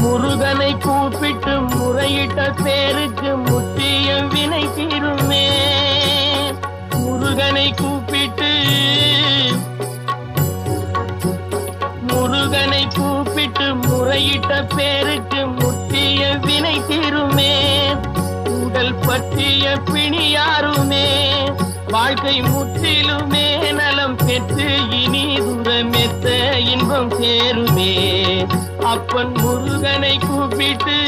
முருகனை கூப்பிட்டு முறையிட்ட பேருக்கு முற்றிய வினை தீருமே. முருகனை கூப்பிட்டு முறையிட்ட பேருக்கு முற்றிய வினை தீருமே. உடல் பற்றிய பிணியாருமே வாழ்க்கை முற்றிலுமே நலம் பெற்று இனி துரமெத்த இன்பம் சேருமே. அப்பன் முருகனை கூப்பிட்டு